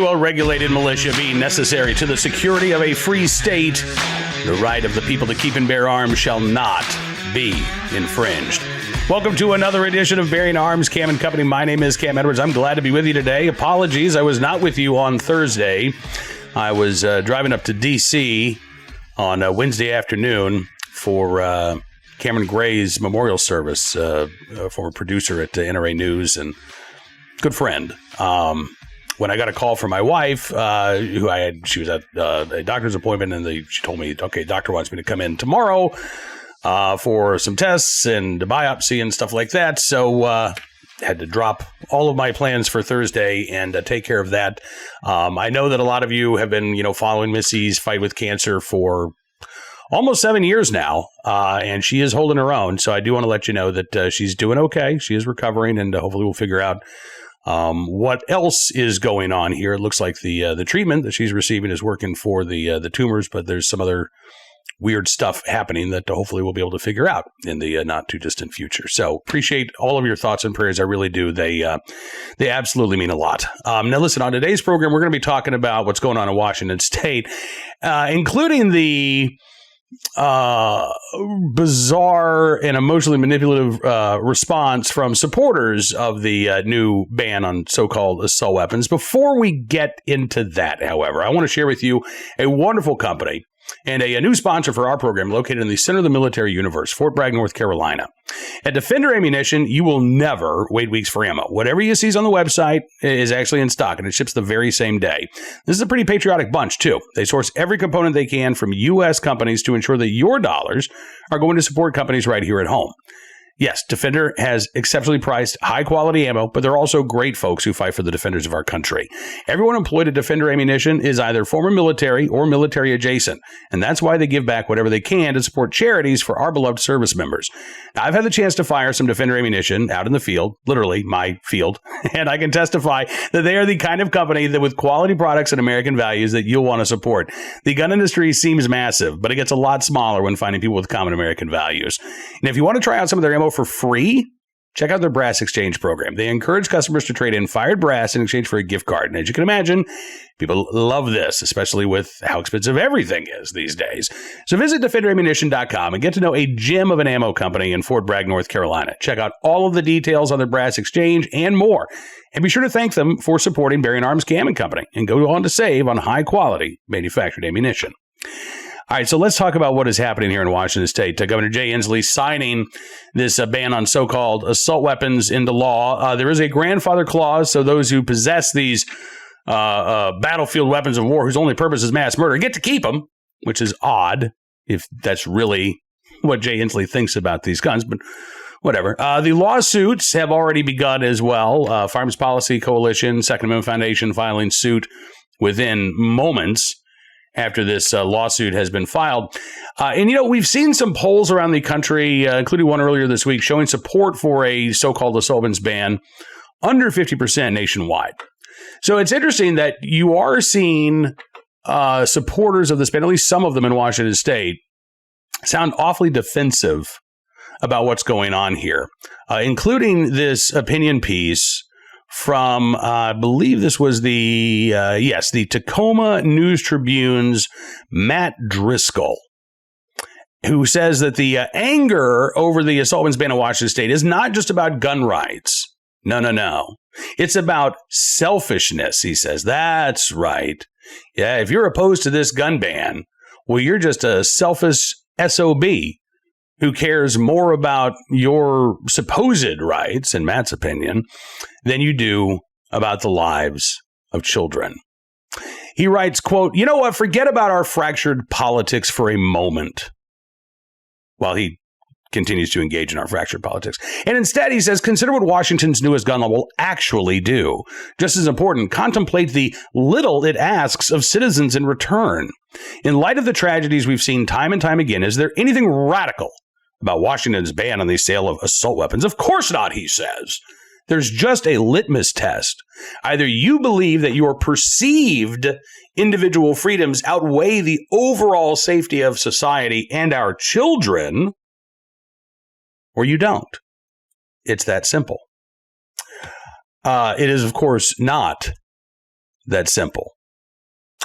well-regulated militia be necessary to the security of a free state, the right of the people to keep and bear arms shall not be infringed. Welcome to another edition of Bearing Arms, Cam and Company. My name is Cam Edwards. I'm glad to be with you today. Apologies, I was not with you on Thursday. I was driving up to D.C. on Wednesday afternoon for Cameron Gray's memorial service, former producer at NRA News and good friend. When I got a call from my wife, she was at a doctor's appointment, and she told me, okay, doctor wants me to come in tomorrow for some tests and a biopsy and stuff like that. So had to drop all of my plans for Thursday and take care of that. I know that a lot of you have been, following Missy's fight with cancer for almost 7 years now, and she is holding her own. So I do want to let you know that she's doing okay. She is recovering, and hopefully we'll figure out what else is going on here. It looks like the treatment that she's receiving is working for the tumors, but there's some other weird stuff happening that hopefully we'll be able to figure out in the not too distant future. So appreciate all of your thoughts and prayers. I really do. They absolutely mean a lot. Now listen, on today's program, we're going to be talking about what's going on in Washington State, including the bizarre and emotionally manipulative response from supporters of the new ban on so-called assault weapons. Before we get into that, however, I want to share with you a wonderful company and a new sponsor for our program located in the center of the military universe, Fort Bragg, North Carolina. At Defender Ammunition, you will never wait weeks for ammo. Whatever you see on the website is actually in stock, and it ships the very same day. This is a pretty patriotic bunch, too. They source every component they can from U.S. companies to ensure that your dollars are going to support companies right here at home. Yes, Defender has exceptionally priced, high-quality ammo, but they're also great folks who fight for the defenders of our country. Everyone employed at Defender Ammunition is either former military or military adjacent, and that's why they give back whatever they can to support charities for our beloved service members. Now, I've had the chance to fire some Defender Ammunition out in the field, literally my field, and I can testify that they are the kind of company that with quality products and American values that you'll want to support. The gun industry seems massive, but it gets a lot smaller when finding people with common American values. And if you want to try out some of their ammo for free, check out their brass exchange program. They encourage customers to trade in fired brass in exchange for a gift card. And as you can imagine, people love this, especially with how expensive everything is these days. So visit defenderammunition.com and get to know a gem of an ammo company in Fort Bragg, North Carolina. Check out all of the details on their brass exchange and more. And be sure to thank them for supporting Bearing Arms Cam and Company and go on to save on high quality manufactured ammunition. All right, so let's talk about what is happening here in Washington State. Governor Jay Inslee signing this ban on so-called assault weapons into law. There is a grandfather clause, so those who possess these battlefield weapons of war whose only purpose is mass murder get to keep them, which is odd if that's really what Jay Inslee thinks about these guns, but whatever. The lawsuits have already begun as well. Firearms Policy Coalition, Second Amendment Foundation filing suit within moments after this lawsuit has been filed. And, we've seen some polls around the country, including one earlier this week, showing support for a so-called assault weapons ban under 50% nationwide. So it's interesting that you are seeing supporters of this ban, at least some of them in Washington State, sound awfully defensive about what's going on here, including this opinion piece from, I believe this was the Tacoma News Tribune's Matt Driscoll, who says that the anger over the assault weapons ban in Washington State is not just about gun rights. No. It's about selfishness, he says. That's right. Yeah, if you're opposed to this gun ban, well, you're just a selfish SOB who cares more about your supposed rights, in Matt's opinion, than you do about the lives of children. He writes, quote, "You know what? Forget about our fractured politics for a moment." While he continues to engage in our fractured politics. And instead, he says, consider what Washington's newest gun law will actually do. Just as important, contemplate the little it asks of citizens in return. In light of the tragedies we've seen time and time again, is there anything radical about Washington's ban on the sale of assault weapons? Of course not, he says. There's just a litmus test. Either you believe that your perceived individual freedoms outweigh the overall safety of society and our children, or you don't. It's that simple. It is, of course, not that simple.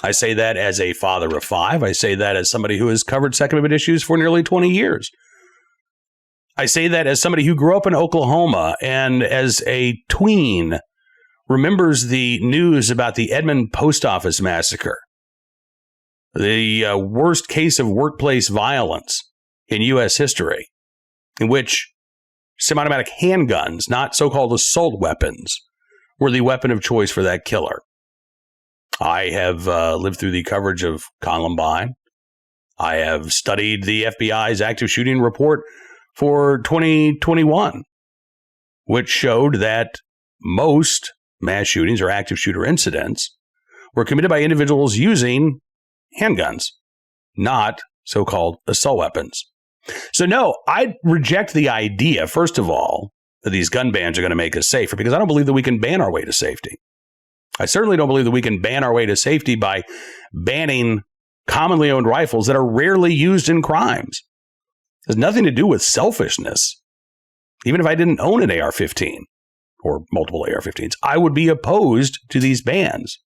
I say that as a father of 5. I say that as somebody who has covered Second Amendment issues for nearly 20 years. I say that as somebody who grew up in Oklahoma and as a tween remembers the news about the Edmond Post Office massacre, the worst case of workplace violence in U.S. history, in which semi-automatic handguns, not so-called assault weapons, were the weapon of choice for that killer. I have lived through the coverage of Columbine. I have studied the FBI's active shooting report for 2021, which showed that most mass shootings or active shooter incidents were committed by individuals using handguns, not so-called assault weapons. So no, I reject the idea, first of all, that these gun bans are going to make us safer, because I don't believe that we can ban our way to safety. I certainly don't believe that we can ban our way to safety by banning commonly owned rifles that are rarely used in crimes. It has nothing to do with selfishness. Even if I didn't own an AR-15 or multiple AR-15s, I would be opposed to these bans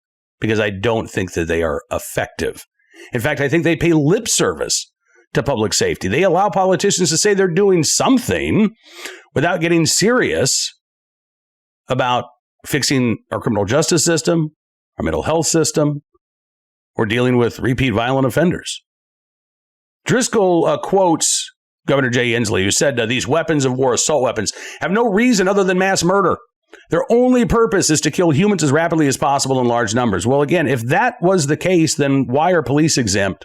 because I don't think that they are effective. In fact, I think they pay lip service to public safety. They allow politicians to say they're doing something without getting serious about fixing our criminal justice system, our mental health system, or dealing with repeat violent offenders. Driscoll quotes Governor Jay Inslee, who said these weapons of war, assault weapons, have no reason other than mass murder. Their only purpose is to kill humans as rapidly as possible in large numbers. Well, again, if that was the case, then why are police exempt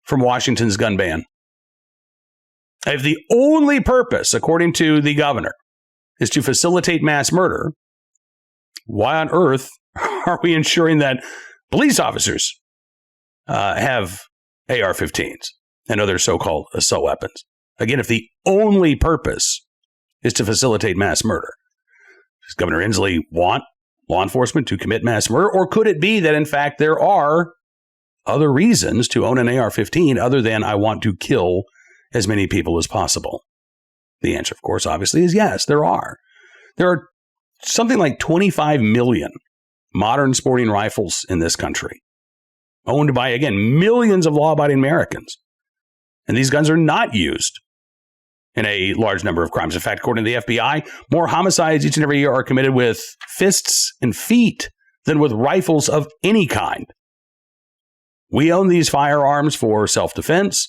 from Washington's gun ban? If the only purpose, according to the governor, is to facilitate mass murder, why on earth are we ensuring that police officers have AR-15s and other so-called assault weapons? Again, if the only purpose is to facilitate mass murder, does Governor Inslee want law enforcement to commit mass murder? Or could it be that, in fact, there are other reasons to own an AR-15 other than I want to kill as many people as possible? The answer, of course, obviously, is yes, there are. There are something like 25 million modern sporting rifles in this country, owned by, again, millions of law-abiding Americans. And these guns are not used in a large number of crimes. In fact, according to the FBI, more homicides each and every year are committed with fists and feet than with rifles of any kind. We own these firearms for self-defense.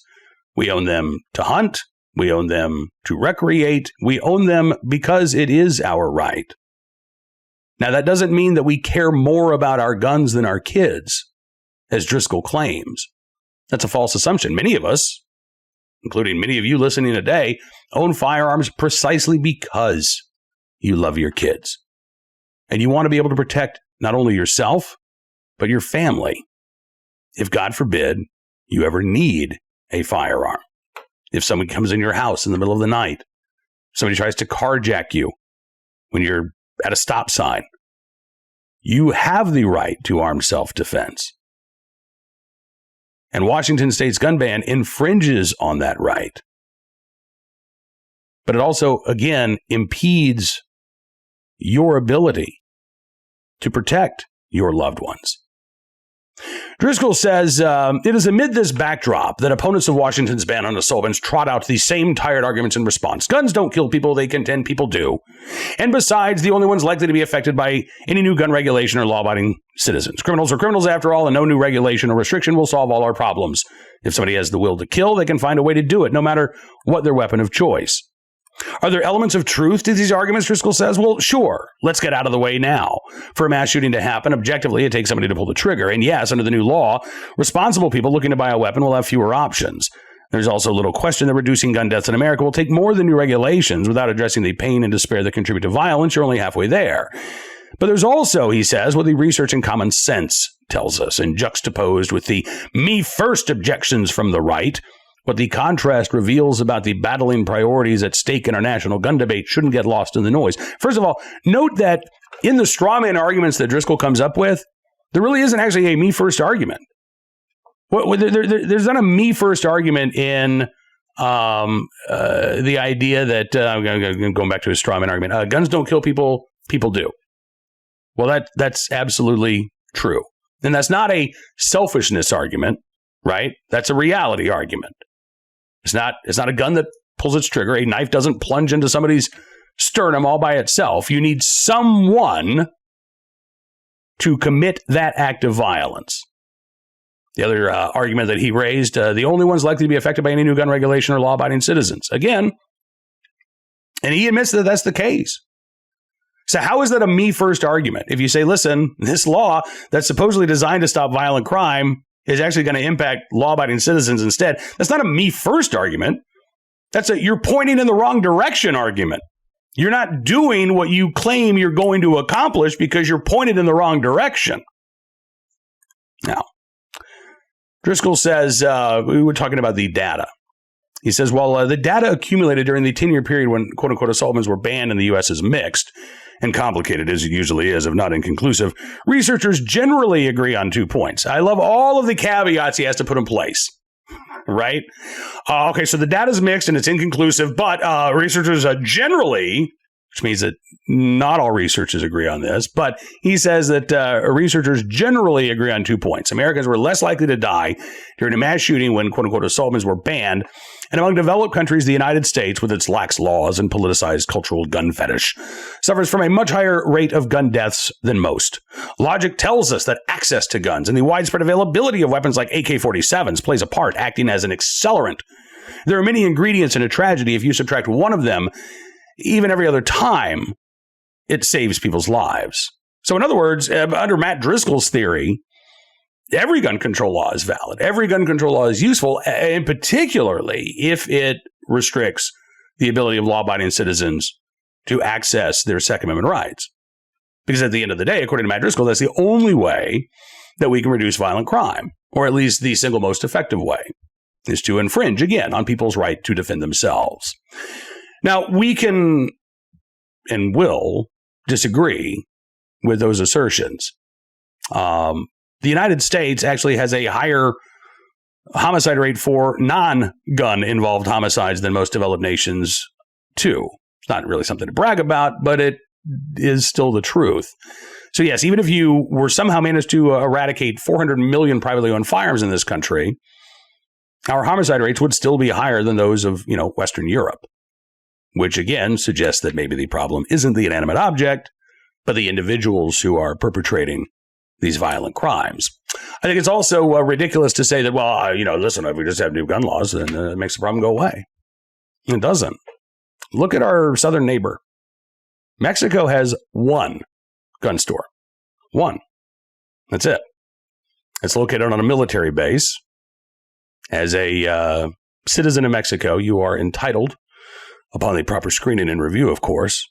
We own them to hunt. We own them to recreate. We own them because it is our right. Now, that doesn't mean that we care more about our guns than our kids, as Driscoll claims. That's a false assumption. Many of us, including many of you listening today, own firearms precisely because you love your kids. And you want to be able to protect not only yourself, but your family, if God forbid you ever need a firearm. If someone comes in your house in the middle of the night, somebody tries to carjack you when you're at a stop sign, you have the right to armed self-defense. And Washington State's gun ban infringes on that right. But it also, again, impedes your ability to protect your loved ones. Driscoll says, it is amid this backdrop that opponents of Washington's ban on assault weapons trot out the same tired arguments in response. Guns don't kill people, they contend people do. And besides, the only ones likely to be affected by any new gun regulation are law-abiding citizens. Criminals are criminals after all, and no new regulation or restriction will solve all our problems. If somebody has the will to kill, they can find a way to do it, no matter what their weapon of choice. Are there elements of truth to these arguments, Driscoll says? Well, sure. Let's get out of the way now. For a mass shooting to happen, objectively, it takes somebody to pull the trigger. And yes, under the new law, responsible people looking to buy a weapon will have fewer options. There's also little question that reducing gun deaths in America will take more than new regulations. Without addressing the pain and despair that contribute to violence, you're only halfway there. But there's also, he says, what the research and common sense tells us, and juxtaposed with the me-first objections from the right, what the contrast reveals about the battling priorities at stake in our national gun debate shouldn't get lost in the noise. First of all, note that in the straw man arguments that Driscoll comes up with, there really isn't actually a me-first argument. There's not a me-first argument in the idea that, going back to his straw man argument, guns don't kill people, people do. Well, that's absolutely true. And that's not a selfishness argument, right? That's a reality argument. It's not a gun that pulls its trigger. A knife doesn't plunge into somebody's sternum all by itself. You need someone to commit that act of violence. The other argument that he raised, the only ones likely to be affected by any new gun regulation are law-abiding citizens. Again, and he admits that that's the case. So how is that a me-first argument? If you say, listen, this law that's supposedly designed to stop violent crime is actually going to impact law-abiding citizens instead, that's not a me-first argument. That's a you're pointing in the wrong direction argument. You're not doing what you claim you're going to accomplish because you're pointed in the wrong direction. Now, Driscoll says, we were talking about the data. He says, well, the data accumulated during the 10-year period when, quote-unquote, assault weapons were banned in the U.S. is mixed and complicated, as it usually is, if not inconclusive. Researchers generally agree on 2 points. I love all of the caveats he has to put in place, right? Okay, so the data's mixed and it's inconclusive, but researchers generally, which means that not all researchers agree on this, but he says that researchers generally agree on 2 points. Americans were less likely to die during a mass shooting when, quote-unquote, assault weapons were banned. And among developed countries, the United States, with its lax laws and politicized cultural gun fetish, suffers from a much higher rate of gun deaths than most. Logic tells us that access to guns and the widespread availability of weapons like AK-47s plays a part, acting as an accelerant. There are many ingredients in a tragedy. If you subtract one of them, even every other time, it saves people's lives. So in other words, under Matt Driscoll's theory, every gun control law is valid. Every gun control law is useful, and particularly if it restricts the ability of law-abiding citizens to access their Second Amendment rights. Because at the end of the day, according to Matt Driscoll, that's the only way that we can reduce violent crime, or at least the single most effective way, is to infringe, again, on people's right to defend themselves. Now, we can and will disagree with those assertions. The United States actually has a higher homicide rate for non-gun involved homicides than most developed nations too. It's not really something to brag about, but it is still the truth. So yes, even if you were somehow managed to eradicate 400 million privately owned firearms in this country, our homicide rates would still be higher than those of, Western Europe, which again suggests that maybe the problem isn't the inanimate object, but the individuals who are perpetrating these violent crimes. I think it's also ridiculous to say that, listen, if we just have new gun laws, then it makes the problem go away. It doesn't. Look at our southern neighbor. Mexico has one gun store. One. That's it. It's located on a military base. As a citizen of Mexico, you are entitled, upon the proper screening and review, of course,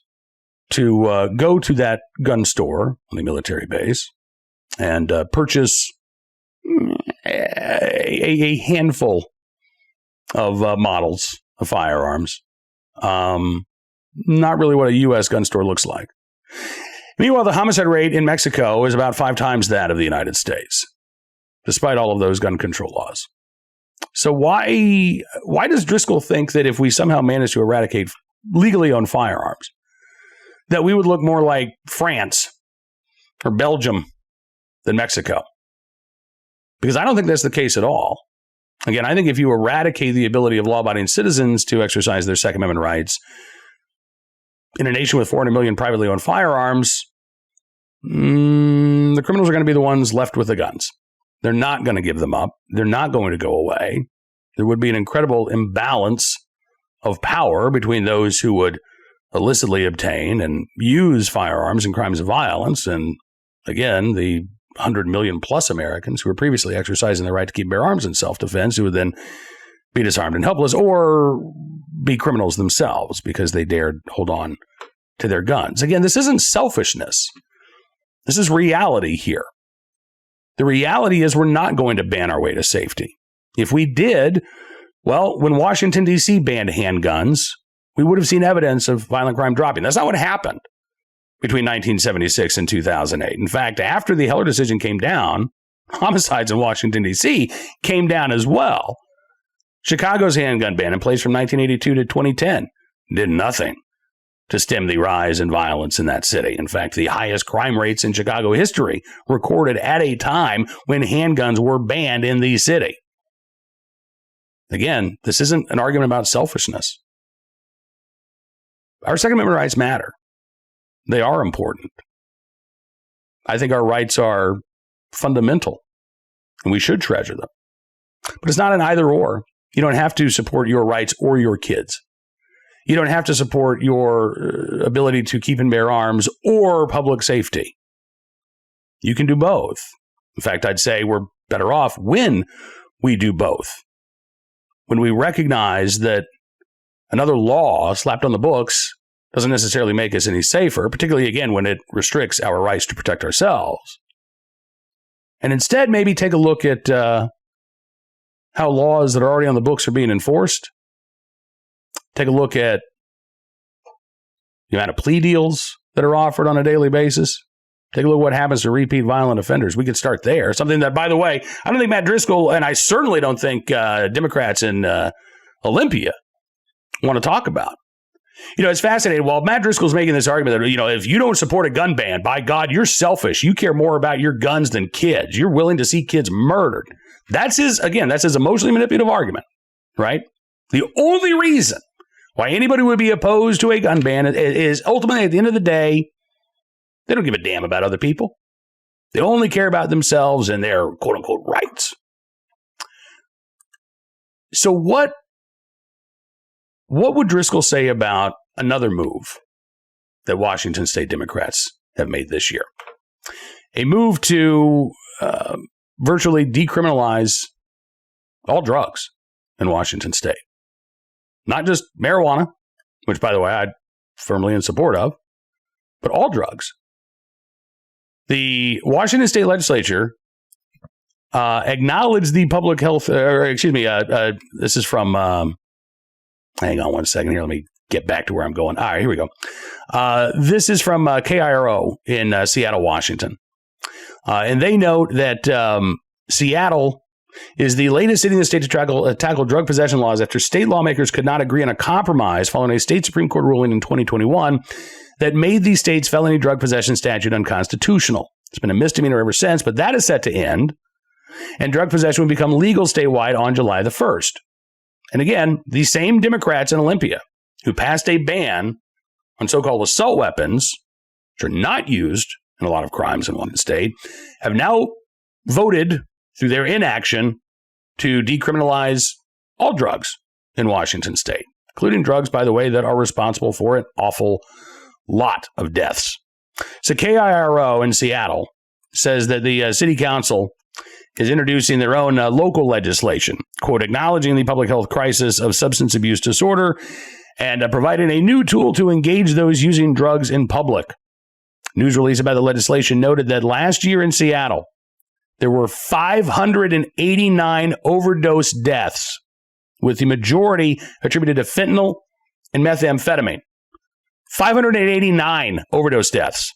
to go to that gun store on the military base and purchase a handful of models of firearms. Not really what a U.S. gun store looks like. Meanwhile, the homicide rate in Mexico is about 5 times that of the United States, despite all of those gun control laws. So why does Driscoll think that if we somehow manage to eradicate legally owned firearms, that we would look more like France or Belgium than Mexico? Because I don't think that's the case at all. Again, I think if you eradicate the ability of law-abiding citizens to exercise their Second Amendment rights in a nation with 400 million privately owned firearms, the criminals are going to be the ones left with the guns. They're not going to give them up. They're not going to go away. There would be an incredible imbalance of power between those who would illicitly obtain and use firearms in crimes of violence and, again, the 100 million plus Americans who were previously exercising their right to keep bear arms in self-defense, who would then be disarmed and helpless or be criminals themselves because they dared hold on to their guns. Again, this isn't selfishness. This is reality here. The reality is we're not going to ban our way to safety. If we did, well, when Washington, D.C. banned handguns, we would have seen evidence of violent crime dropping. That's not what happened between 1976 and 2008. In fact, after the Heller decision came down, homicides in Washington, D.C. came down as well. Chicago's handgun ban in place from 1982 to 2010 did nothing to stem the rise in violence in that city. In fact, the highest crime rates in Chicago history recorded at a time when handguns were banned in the city. Again, this isn't an argument about selfishness. Our Second Amendment rights matter. They are important. I think our rights are fundamental, and we should treasure them. But it's not an either or. You don't have to support your rights or your kids. You don't have to support your ability to keep and bear arms or public safety. You can do both. In fact, I'd say we're better off when we do both. When we recognize that another law slapped on the books doesn't necessarily make us any safer, particularly, again, when it restricts our rights to protect ourselves. And instead, maybe take a look at how laws that are already on the books are being enforced. Take a look at the amount of plea deals that are offered on a daily basis. Take a look at what happens to repeat violent offenders. We could start there. Something that, by the way, I don't think Matt Driscoll, and I certainly don't think Democrats in Olympia want to talk about. You know, it's fascinating. While Matt Driscoll's making this argument that, you know, if you don't support a gun ban, by God, you're selfish. You care more about your guns than kids. You're willing to see kids murdered. That's his emotionally manipulative argument, right? The only reason why anybody would be opposed to a gun ban is ultimately, at the end of the day, they don't give a damn about other people. They only care about themselves and their quote-unquote rights. So what would Driscoll say about another move that Washington State Democrats have made this year? A move to virtually decriminalize all drugs in Washington State. Not just marijuana, which, by the way, I'm firmly in support of, but all drugs. The Washington State Legislature acknowledged the public health, this is from, hang on one second here, let me get back to where I'm going. All right, here we go. This is from KIRO in Seattle, Washington. And they note that Seattle is the latest city in the state to tackle drug possession laws after state lawmakers could not agree on a compromise following a state Supreme Court ruling in 2021 that made the state's felony drug possession statute unconstitutional. It's been a misdemeanor ever since, but that is set to end, and drug possession will become legal statewide on July the 1st. And again, these same Democrats in Olympia who passed a ban on so-called assault weapons, which are not used in a lot of crimes in one state, have now voted through their inaction to decriminalize all drugs in Washington State, including drugs, by the way, that are responsible for an awful lot of deaths. So KIRO in Seattle says that the city council is introducing their own local legislation, quote, acknowledging the public health crisis of substance abuse disorder and providing a new tool to engage those using drugs in public. News release about the legislation noted that last year in Seattle, there were 589 overdose deaths, with the majority attributed to fentanyl and methamphetamine. 589 overdose deaths.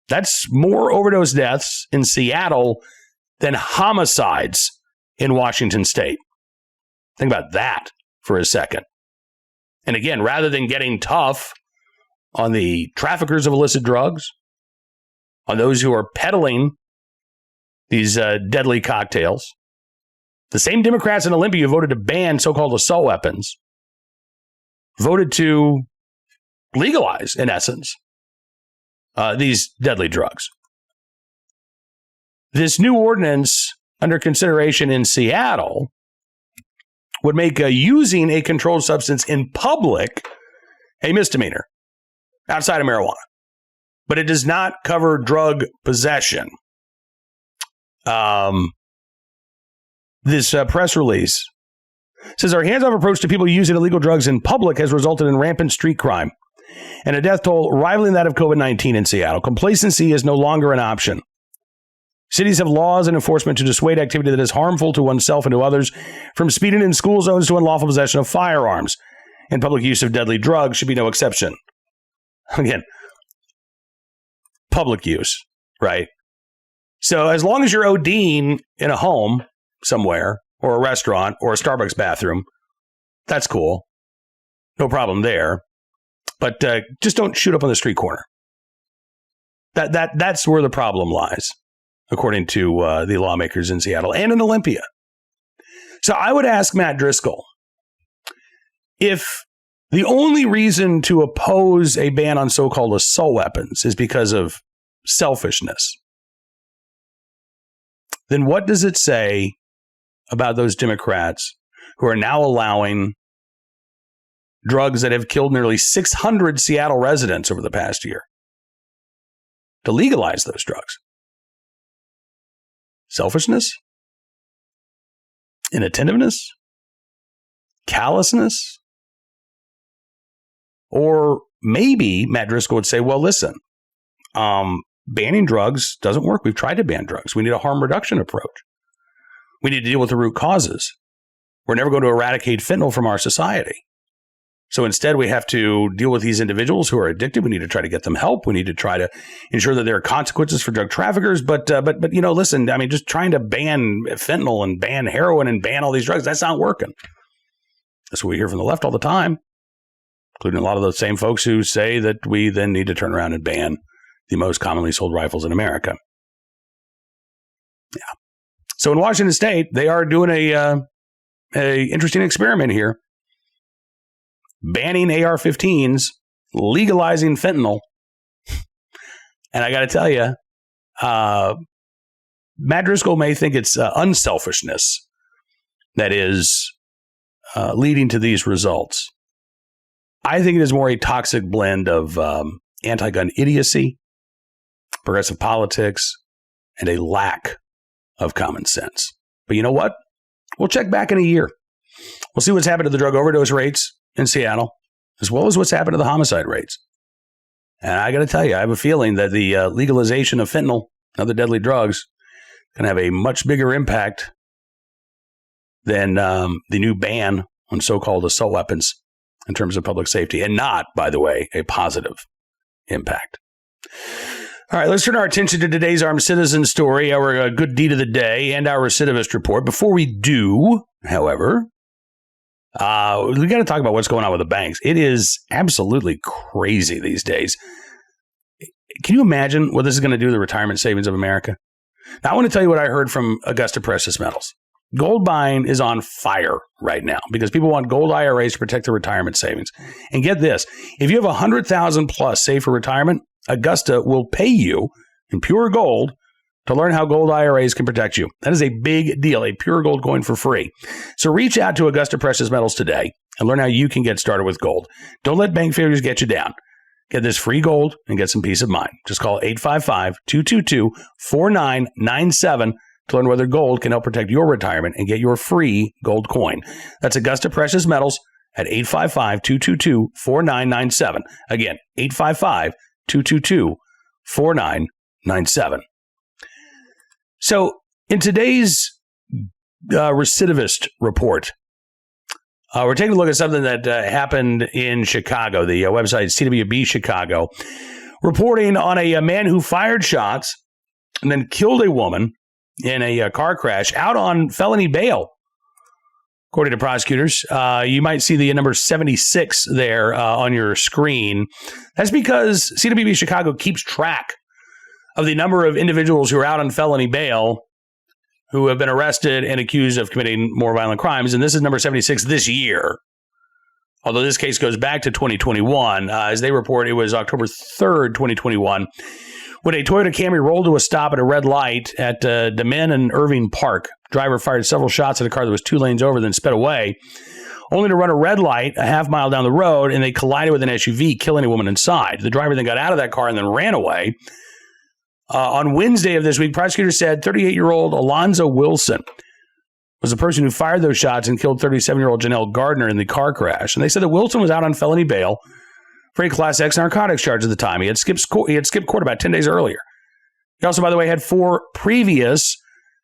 That's more overdose deaths in Seattle than homicides in Washington State. Think about that for a second. And again, rather than getting tough on the traffickers of illicit drugs, on those who are peddling these deadly cocktails, the same Democrats in Olympia who voted to ban so-called assault weapons voted to legalize, in essence, these deadly drugs. This new ordinance under consideration in Seattle would make using a controlled substance in public a misdemeanor outside of marijuana, but it does not cover drug possession. This press release says our hands-off approach to people using illegal drugs in public has resulted in rampant street crime and a death toll rivaling that of COVID-19 in Seattle. Complacency is no longer an option. Cities have laws and enforcement to dissuade activity that is harmful to oneself and to others, from speeding in school zones to unlawful possession of firearms, and public use of deadly drugs should be no exception. Again, public use, right? So as long as you're ODing in a home somewhere, or a restaurant, or a Starbucks bathroom, that's cool. No problem there. But just don't shoot up on the street corner. That's where the problem lies, according to the lawmakers in Seattle and in Olympia. So I would ask Matt Driscoll, if the only reason to oppose a ban on so-called assault weapons is because of selfishness, then what does it say about those Democrats who are now allowing drugs that have killed nearly 600 Seattle residents over the past year to legalize those drugs? Selfishness? Inattentiveness? Callousness? Or maybe Matt Driscoll would say, well, listen, banning drugs doesn't work. We've tried to ban drugs. We need a harm reduction approach. We need to deal with the root causes. We're never going to eradicate fentanyl from our society. So instead, we have to deal with these individuals who are addicted. We need to try to get them help. We need to try to ensure that there are consequences for drug traffickers. But listen, I mean, just trying to ban fentanyl and ban heroin and ban all these drugs, that's not working. That's what we hear from the left all the time, including a lot of those same folks who say that we then need to turn around and ban the most commonly sold rifles in America. Yeah. So in Washington State, they are doing a interesting experiment here. Banning AR-15s, legalizing fentanyl. And I got to tell you, Matt Driscoll may think it's unselfishness that is leading to these results. I think it is more a toxic blend of anti-gun idiocy, progressive politics, and a lack of common sense. But you know what? We'll check back in a year. We'll see what's happened to the drug overdose rates in Seattle, as well as what's happened to the homicide rates. And I got to tell you, I have a feeling that the legalization of fentanyl and other deadly drugs can have a much bigger impact than the new ban on so-called assault weapons in terms of public safety, and not, by the way, a positive impact. All right, let's turn our attention to today's Armed Citizen story, our good deed of the day, and our recidivist report. Before we do, however, we got to talk about what's going on with the banks. It is absolutely crazy these days. Can you imagine what this is going to do to the retirement savings of America? Now, I want to tell you what I heard from Augusta Precious Metals. Gold buying is on fire right now because people want gold IRAs to protect their retirement savings. And get this, if you have $100,000 plus saved for retirement, Augusta will pay you in pure gold to learn how gold IRAs can protect you. That is a big deal, a pure gold coin for free. So reach out to Augusta Precious Metals today and learn how you can get started with gold. Don't let bank failures get you down. Get this free gold and get some peace of mind. Just call 855-222-4997 to learn whether gold can help protect your retirement and get your free gold coin. That's Augusta Precious Metals at 855-222-4997. Again, 855-222-4997. So in today's recidivist report, we're taking a look at something that happened in Chicago. The website CWB Chicago, reporting on a man who fired shots and then killed a woman in a car crash out on felony bail. According to prosecutors, you might see the number 76 there on your screen. That's because CWB Chicago keeps track of the number of individuals who are out on felony bail who have been arrested and accused of committing more violent crimes. And this is number 76 this year. Although this case goes back to 2021. As they report, it was October 3rd, 2021, when a Toyota Camry rolled to a stop at a red light at DeMen and Irving Park. Driver fired several shots at a car that was 2 lanes over, then sped away, only to run a red light a half mile down the road, and they collided with an SUV, killing a woman inside. The driver then got out of that car and then ran away. On Wednesday of this week, prosecutors said 38-year-old Alonzo Wilson was the person who fired those shots and killed 37-year-old Janelle Gardner in the car crash. And they said that Wilson was out on felony bail for a Class X narcotics charge at the time. He had skipped court about 10 days earlier. He also, by the way, had 4 previous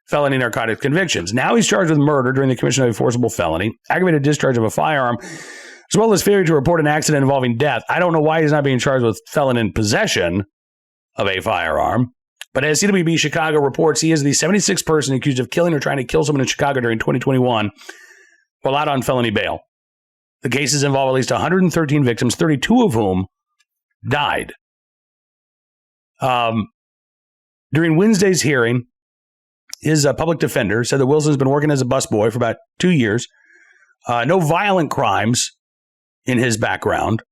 felony narcotics convictions. Now he's charged with murder during the commission of a forcible felony, aggravated discharge of a firearm, as well as failure to report an accident involving death. I don't know why he's not being charged with felon in possession of a firearm. But as CWB Chicago reports, he is the 76th person accused of killing or trying to kill someone in Chicago during 2021 while out on felony bail. The cases involve at least 113 victims, 32 of whom died. During Wednesday's hearing, his public defender said that Wilson's been working as a busboy for about 2 years. No violent crimes in his background,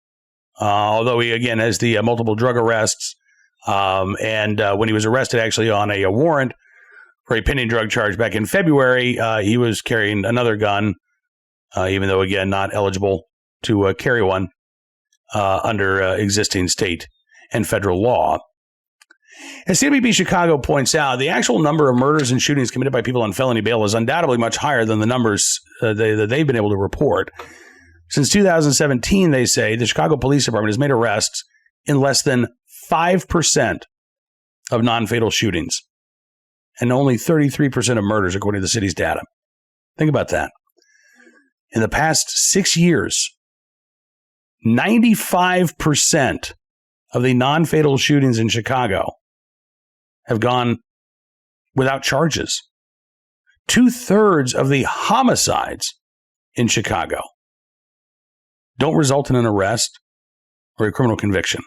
although he, again, has the multiple drug arrests. And when he was arrested, actually, on a warrant for a pending drug charge back in February, he was carrying another gun, even though, again, not eligible to carry one under existing state and federal law. As CWB Chicago points out, the actual number of murders and shootings committed by people on felony bail is undoubtedly much higher than the numbers that they've been able to report. Since 2017, they say, the Chicago Police Department has made arrests in less than 5% of non-fatal shootings and only 33% of murders, according to the city's data. Think about that. In the past 6 years, 95% of the non-fatal shootings in Chicago have gone without charges. 2/3 of the homicides in Chicago don't result in an arrest or a criminal conviction.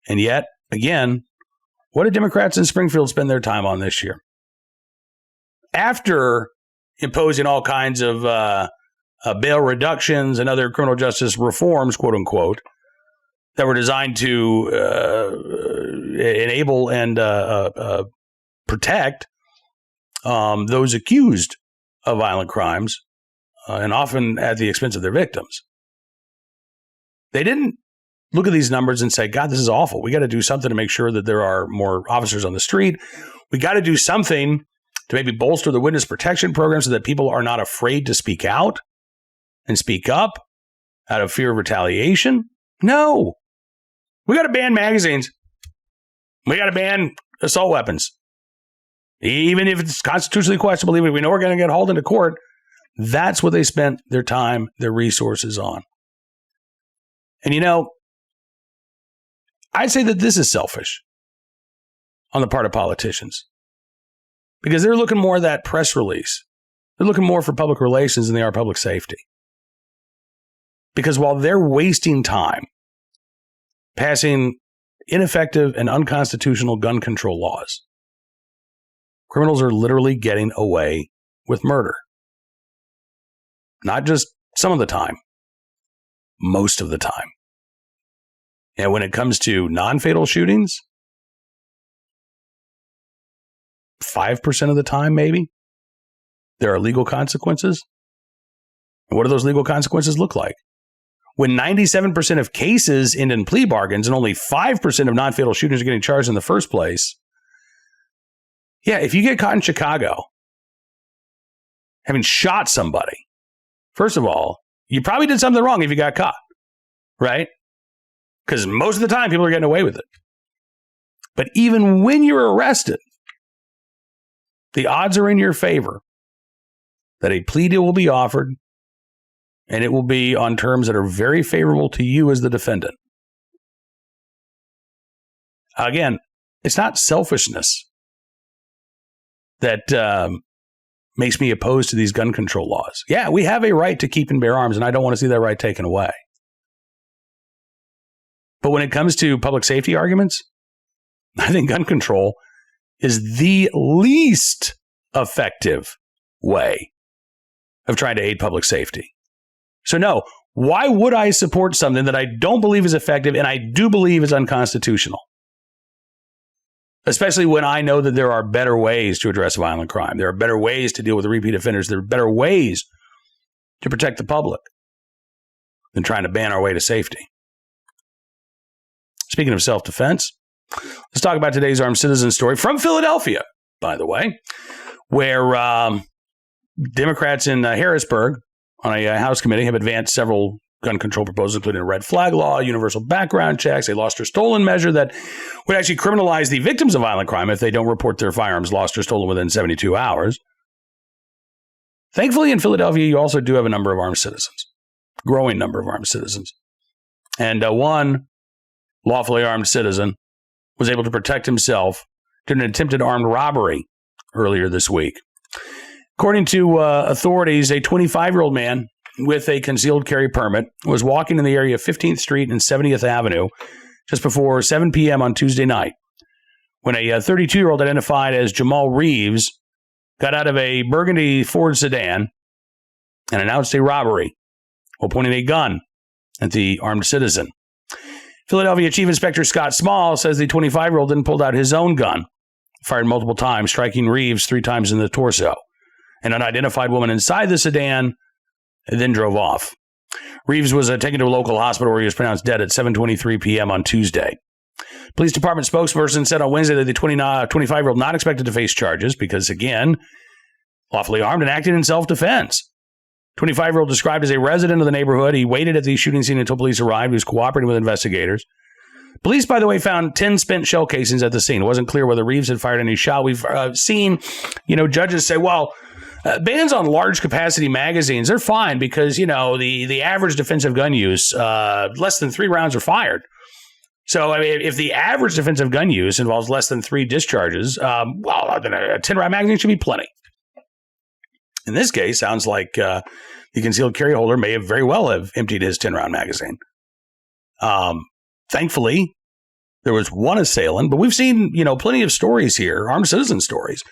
And yet, again, what did Democrats in Springfield spend their time on this year? After imposing all kinds of bail reductions and other criminal justice reforms, quote unquote, that were designed to enable and protect those accused of violent crimes, and often at the expense of their victims. They didn't look at these numbers and say, God, this is awful. We got to do something to make sure that there are more officers on the street. We got to do something to maybe bolster the witness protection program so that people are not afraid to speak out and speak up out of fear of retaliation. No. We got to ban magazines. We got to ban assault weapons. Even if it's constitutionally questionable, even if we know we're going to get hauled into court, that's what they spent their time, their resources on. And I'd say that this is selfish on the part of politicians because they're looking more at that press release. They're looking more for public relations than they are public safety. Because while they're wasting time passing ineffective and unconstitutional gun control laws, criminals are literally getting away with murder. Not just some of the time, most of the time. And when it comes to non-fatal shootings, 5% of the time, maybe, there are legal consequences. And what do those legal consequences look like? When 97% of cases end in plea bargains and only 5% of non-fatal shootings are getting charged in the first place, yeah, if you get caught in Chicago having shot somebody, first of all, you probably did something wrong if you got caught, right? Because most of the time, people are getting away with it. But even when you're arrested, the odds are in your favor that a plea deal will be offered, and it will be on terms that are very favorable to you as the defendant. Again, it's not selfishness that makes me opposed to these gun control laws. Yeah, we have a right to keep and bear arms, and I don't want to see that right taken away. But when it comes to public safety arguments, I think gun control is the least effective way of trying to aid public safety. So no, why would I support something that I don't believe is effective and I do believe is unconstitutional? Especially when I know that there are better ways to address violent crime. There are better ways to deal with repeat offenders. There are better ways to protect the public than trying to ban our way to safety. Speaking of self-defense, let's talk about today's armed citizen story from Philadelphia, by the way, where Democrats in Harrisburg on a House committee have advanced several gun control proposals, including a red flag law, universal background checks, a lost or stolen measure that would actually criminalize the victims of violent crime if they don't report their firearms lost or stolen within 72 hours. Thankfully, in Philadelphia, you also do have a number of armed citizens, growing number of armed citizens. And one lawfully armed citizen was able to protect himself during an attempted armed robbery earlier this week. According to authorities, a 25-year-old man with a concealed carry permit was walking in the area of 15th Street and 70th Avenue just before 7 p.m. on Tuesday night when a 32-year-old identified as Jamal Reeves got out of a burgundy Ford sedan and announced a robbery while pointing a gun at the armed citizen. Philadelphia Chief Inspector Scott Small says the 25-year-old then pulled out his own gun, fired multiple times, striking Reeves 3 times in the torso. An unidentified woman inside the sedan then drove off. Reeves was taken to a local hospital where he was pronounced dead at 7:23 p.m. on Tuesday. Police department spokesperson said on Wednesday that the 25-year-old not expected to face charges because, again, lawfully armed and acting in self-defense. 25-year-old described as a resident of the neighborhood. He waited at the shooting scene until police arrived. He was cooperating with investigators. Police, by the way, found 10 spent shell casings at the scene. It wasn't clear whether Reeves had fired any shot. We've seen, judges say, well, bans on large capacity magazines, they're fine because, the average defensive gun use, less than 3 rounds are fired. So, I mean, if the average defensive gun use involves less than 3 discharges, then a 10-round magazine should be plenty. In this case, sounds like the concealed carry holder may very well have emptied his 10-round magazine. Thankfully, there was one assailant, but we've seen, plenty of stories here, armed citizen stories,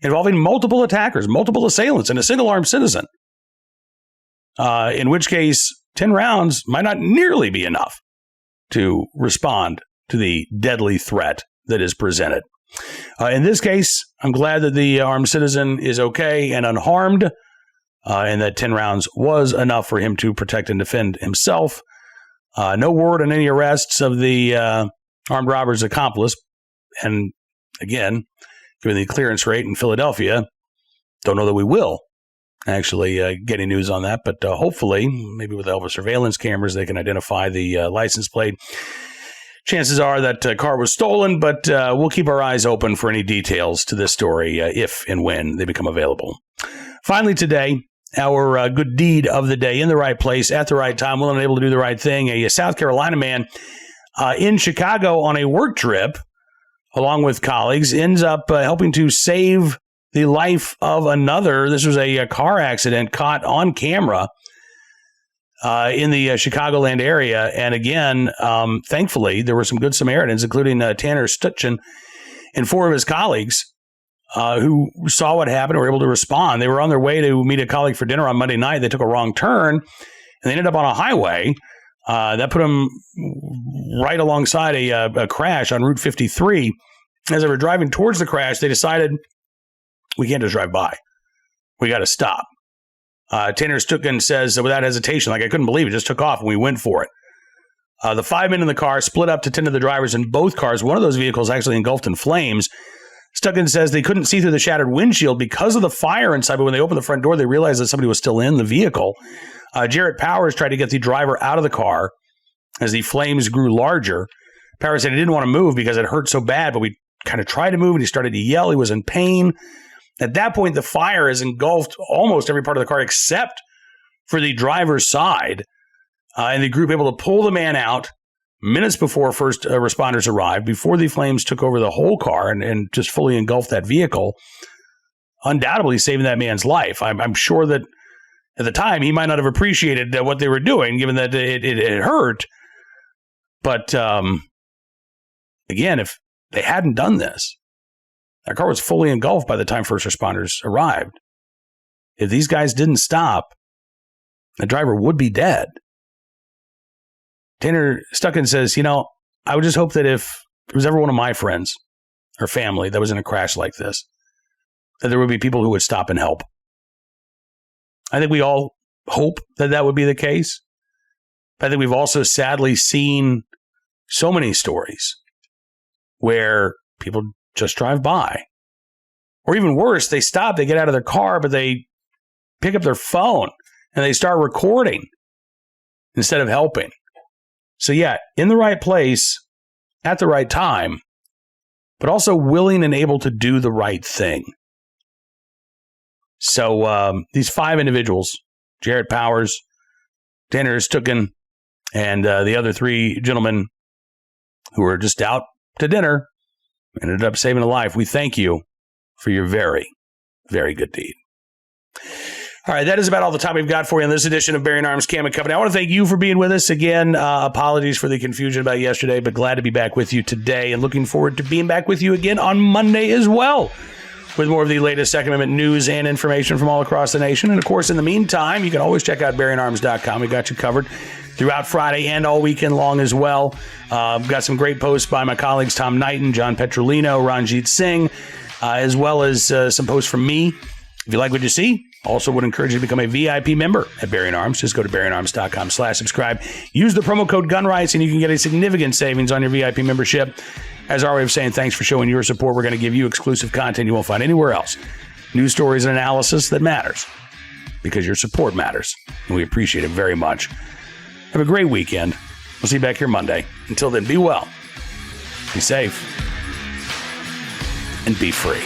involving multiple attackers, multiple assailants, and a single armed citizen. In which case, 10 rounds might not nearly be enough to respond to the deadly threat that is presented. In this case, I'm glad that the armed citizen is okay and unharmed, and that 10 rounds was enough for him to protect and defend himself. No word on any arrests of the armed robber's accomplice. And again, given the clearance rate in Philadelphia, don't know that we will actually get any news on that. But hopefully, maybe with the help of surveillance cameras, they can identify the license plate. Chances are that car was stolen, but we'll keep our eyes open for any details to this story if and when they become available. Finally today, our good deed of the day, in the right place, at the right time, willing and able to do the right thing. A South Carolina man in Chicago on a work trip, along with colleagues, ends up helping to save the life of another. This was a car accident caught on camera in the Chicagoland area. And again, thankfully, there were some good Samaritans, including Tanner Stutchin and 4 of his colleagues who saw what happened and were able to respond. They were on their way to meet a colleague for dinner on Monday night. They took a wrong turn, and they ended up on a highway. That put them right alongside a crash on Route 53. As they were driving towards the crash, they decided, we can't just drive by. We got to stop. Tanner Stutchin says without hesitation, like I couldn't believe it, just took off and we went for it. The 5 men in the car split up to tend to the drivers in both cars. One of those vehicles actually engulfed in flames. Stutchin says they couldn't see through the shattered windshield because of the fire inside, but when they opened the front door, they realized that somebody was still in the vehicle. Jarrett Powers tried to get the driver out of the car as the flames grew larger. Powers said he didn't want to move because it hurt so bad, but we kind of tried to move and he started to yell. He was in pain. At that point, the fire has engulfed almost every part of the car except for the driver's side. And the group able to pull the man out minutes before first responders arrived, before the flames took over the whole car and just fully engulfed that vehicle, undoubtedly saving that man's life. I'm sure that at the time he might not have appreciated what they were doing, given that it hurt. But again, if they hadn't done this, that car was fully engulfed by the time first responders arrived. If these guys didn't stop, the driver would be dead. Tanner Stutchin says, I would just hope that if it was ever one of my friends or family that was in a crash like this, that there would be people who would stop and help. I think we all hope that that would be the case. But I think we've also sadly seen so many stories where people just drive by. Or even worse, they stop, they get out of their car, but they pick up their phone and they start recording instead of helping. So yeah, in the right place, at the right time, but also willing and able to do the right thing. So these 5 individuals, Jarrett Powers, Tanner Stutchin, and the other 3 gentlemen who were just out to dinner, ended up saving a life. We thank you for your very, very good deed. All right, that is about all the time we've got for you in this edition of Bearing Arms Cam and Company. I want to thank you for being with us. Again, apologies for the confusion about yesterday, but glad to be back with you today and looking forward to being back with you again on Monday as well with more of the latest Second Amendment news and information from all across the nation. And, of course, in the meantime, you can always check out bearingarms.com. We got you covered throughout Friday and all weekend long as well. We've got some great posts by my colleagues Tom Knighton, John Petrolino, Ranjit Singh, as well as some posts from me. If you like what you see, also would encourage you to become a VIP member at Bearing Arms. Just go to bearingarms.com/subscribe. Use the promo code GUNRIGHTS and you can get a significant savings on your VIP membership. As our way of saying thanks for showing your support, we're going to give you exclusive content you won't find anywhere else. News stories and analysis that matters because your support matters. And we appreciate it very much. Have a great weekend. We'll see you back here Monday. Until then, be well, be safe, and be free.